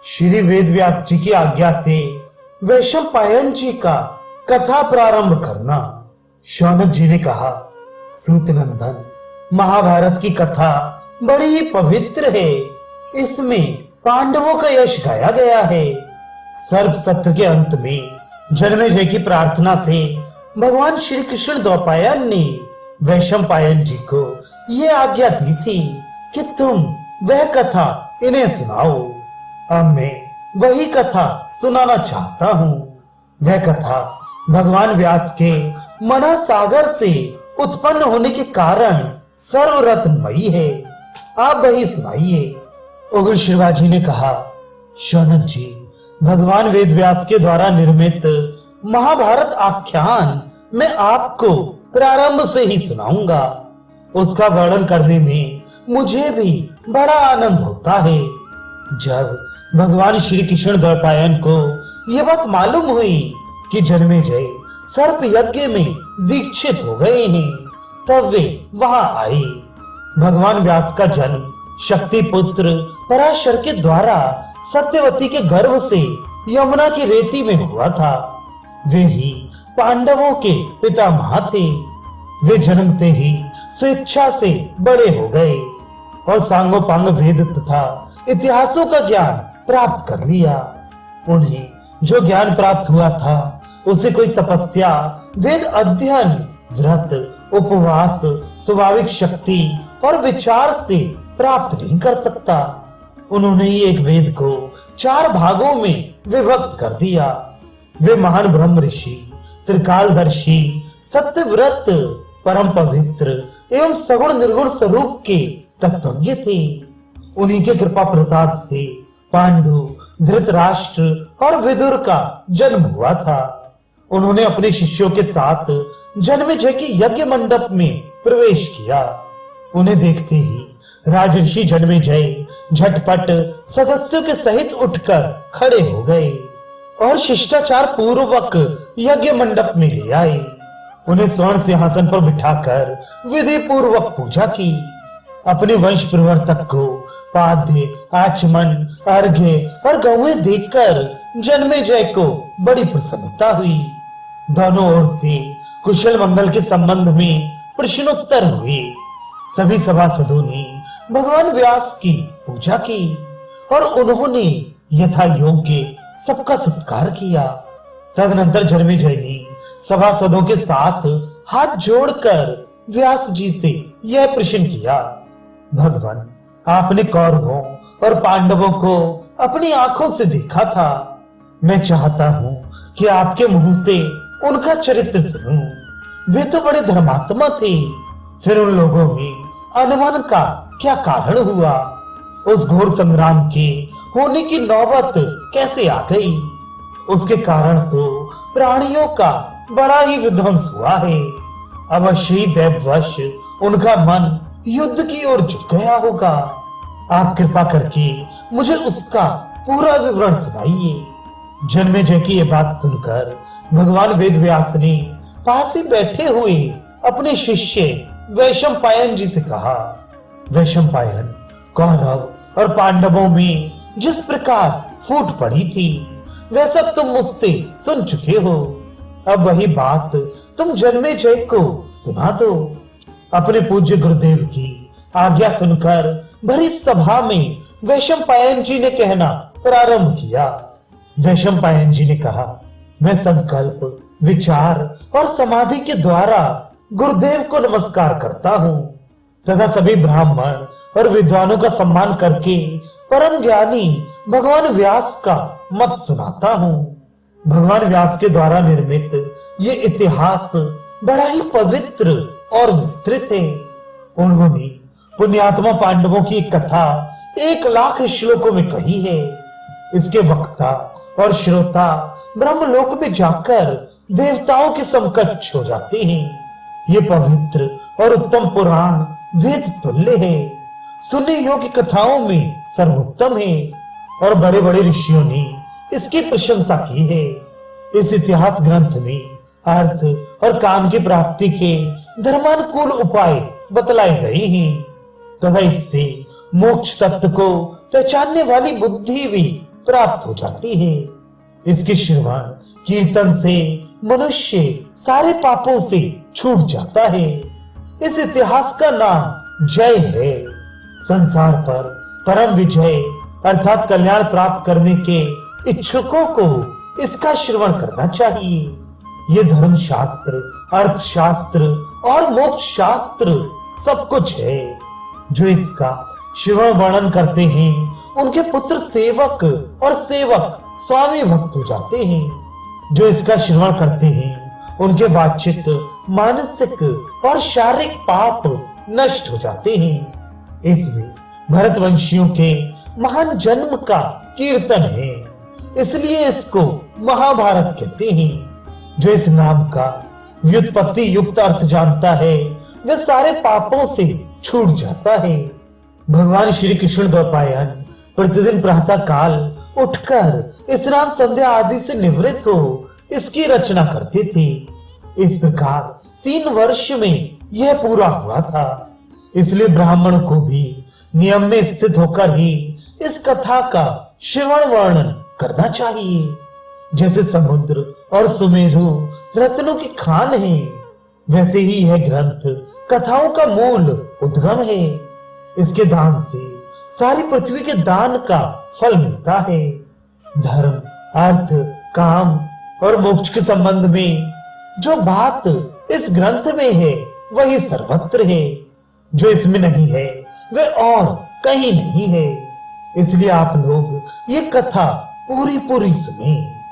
श्री वेदव्यास जी की आज्ञा से वैशंपायन जी का कथा प्रारंभ करना। शौनक जी ने कहा, सूत नंदन, महाभारत की कथा बड़ी ही पवित्र है। इसमें पांडवों का यश गाया गया है। सर्व सत्र के अंत में जन्मेजय की प्रार्थना से भगवान श्री कृष्ण द्वैपायन ने वैशंपायन जी को ये आज्ञा दी थी कि तुम वह कथा इन्हें सुनाओ। अब मैं वही कथा सुनाना चाहता हूँ। वह कथा भगवान व्यास के मना सागर से उत्पन्न होने के कारण सर्वरत्नमयी है। आप वही सुनाइए। उग्र शिवाजी ने कहा, शौनक जी, भगवान वेदव्यास के द्वारा निर्मित महाभारत आख्यान मैं आपको प्रारंभ से ही सुनाऊंगा। उसका वर्णन करने में मुझे भी बड़ा आनंद होता है। जब भगवान श्री कृष्ण द्वैपायन को यह बात मालूम हुई कि जन्मेजय सर्प यज्ञ में दीक्षित हो गए हैं, तब वे वहां आए। भगवान व्यास का जन्म शक्ति पुत्र पराशर के द्वारा सत्यवती के गर्भ से यमुना की रेती में हुआ था। वे ही पांडवों के पितामह थे। वे जन्मते ही स्वेच्छा से बड़े हो गए और सांगोपांग वेद तथा इतिहासों का ज्ञान प्राप्त कर लिया। उन्हें जो ज्ञान प्राप्त हुआ था उसे कोई तपस्या, वेद अध्ययन, व्रत, उपवास, स्वाभाविक शक्ति और विचार से प्राप्त नहीं कर सकता। उन्होंने ही एक वेद को 4 भागों में विभक्त कर दिया। वे महान ब्रह्म ऋषि, त्रिकालदर्शी, सत्यव्रत, परम पवित्र एवं सगुण निर्गुण स्वरूप के तत्वज्ञ थे। उन्हीं के कृपा प्रसाद से पांडु, धृतराष्ट्र और विदुर का जन्म हुआ था। उन्होंने अपने शिष्यों के साथ जन्मेजय के यज्ञ मंडप में प्रवेश किया। उन्हें देखते ही राजर्षि जन्मेजय झटपट सदस्यों के सहित उठकर खड़े हो गए और शिष्टाचार पूर्वक यज्ञ मंडप में ले आए। उन्हें स्वर्ण सिंहासन पर बिठाकर विधि पूर्वक पूजा की। अपने वंश प्रवर्तक को पाद्य, आचमन, अर्घ्य और गौएं देखकर जन्मेजय को बड़ी प्रसन्नता हुई। दोनों ओर से कुशल मंगल के संबंध में प्रश्नोत्तर हुए। सभी सभासदों ने भगवान व्यास की पूजा की और उन्होंने यथा योग्य सबका सत्कार किया। तदनंतर जन्मेजय ने सभासदों के साथ हाथ जोड़कर व्यास जी से यह प्रश्न किया, भगवान, आपने कौरवों और पांडवों को अपनी आंखों से देखा था। मैं चाहता हूँ कि आपके मुंह से उनका चरित्र सुनूं। वे तो बड़े धर्मात्मा थे। फिर उन लोगों में अनुमान का क्या कारण हुआ? उस घोर संग्राम के होने की नौबत कैसे आ गई? उसके कारण तो प्राणियों का बड़ा ही विध्वंस हुआ है। अवश्य ही दैववश उनका मन युद्ध की ओर झुक गया होगा। आप कृपा करके मुझे उसका पूरा विवरण सुनाइए। जन्मेजय की यह बात सुनकर भगवान वेदव्यास ने पास ही बैठे हुए अपने शिष्य वैशंपायन जी से कहा, वैशंपायन, कौरव और पांडवों में जिस प्रकार फूट पड़ी थी वह सब तुम मुझसे सुन चुके हो। अब वही बात तुम जन्मेजय को सुना दो। अपने पूज्य गुरुदेव की आज्ञा सुनकर भरी सभा में वैशंपायन जी ने कहना प्रारंभ किया। वैशंपायन जी ने कहा, मैं संकल्प, विचार और समाधि के द्वारा गुरुदेव को नमस्कार करता हूँ तथा सभी ब्राह्मण और विद्वानों का सम्मान करके परम ज्ञानी भगवान व्यास का मत सुनाता हूँ। भगवान व्यास के द्वारा निर्मित ये इतिहास बड़ा ही पवित्र और विस्तृत है। उन्होंने पुण्यात्मा पांडवों की कथा 1,00,000 श्लोकों में कही है। इसके वक्ता और श्रोता ब्रह्मलोक में जाकर देवताओं के समकक्ष हो जाते हैं। ये पवित्र और उत्तम पुराण वेद तुल्य है। सुनने योग्य कथाओं में सर्वोत्तम है और बड़े बड़े ऋषियों ने इसकी प्रशंसा की है। इस इतिहास ग्रंथ में अर्थ और काम की प्राप्ति के धर्मानुकूल उपाय बतलाए गए हैं तथा इससे मोक्ष तत्व को पहचानने वाली बुद्धि भी प्राप्त हो जाती है। इसके श्रवण कीर्तन से मनुष्य सारे पापों से छूट जाता है। इस इतिहास का नाम जय है। संसार पर परम विजय अर्थात कल्याण प्राप्त करने के इच्छुकों को इसका श्रवण करना चाहिए। ये धर्म शास्त्र, अर्थशास्त्र और मोक्ष शास्त्र सब कुछ है। जो इसका श्रवण वर्णन करते हैं उनके पुत्र सेवक और सेवक स्वामी भक्त हो जाते हैं। जो इसका श्रवण करते हैं उनके वाचिक, मानसिक और शारीरिक पाप नष्ट हो जाते हैं। इसमें भरतवंशियों के महान जन्म का कीर्तन है, इसलिए इसको महाभारत कहते हैं। जो इस नाम का व्युत्पत्ति युक्त अर्थ जानता है वह सारे पापों से छूट जाता है। भगवान श्री कृष्ण द्वैपायन प्रतिदिन प्रातः काल उठकर स्नान संध्या आदि से निवृत्त हो इसकी रचना करते थे। इस प्रकार 3 वर्ष में यह पूरा हुआ था। इसलिए ब्राह्मण को भी नियम में स्थित होकर ही इस कथा का श्रवण वर्णन करना चाहिए। जैसे समुद्र और सुमेरु रत्नों की खान है, वैसे ही यह ग्रंथ कथाओं का मूल उद्गम है। इसके दान से सारी पृथ्वी के दान का फल मिलता है। धर्म, अर्थ, काम और मोक्ष के संबंध में जो बात इस ग्रंथ में है वही सर्वत्र है। जो इसमें नहीं है वह और कहीं नहीं है। इसलिए आप लोग ये कथा पूरी सुने।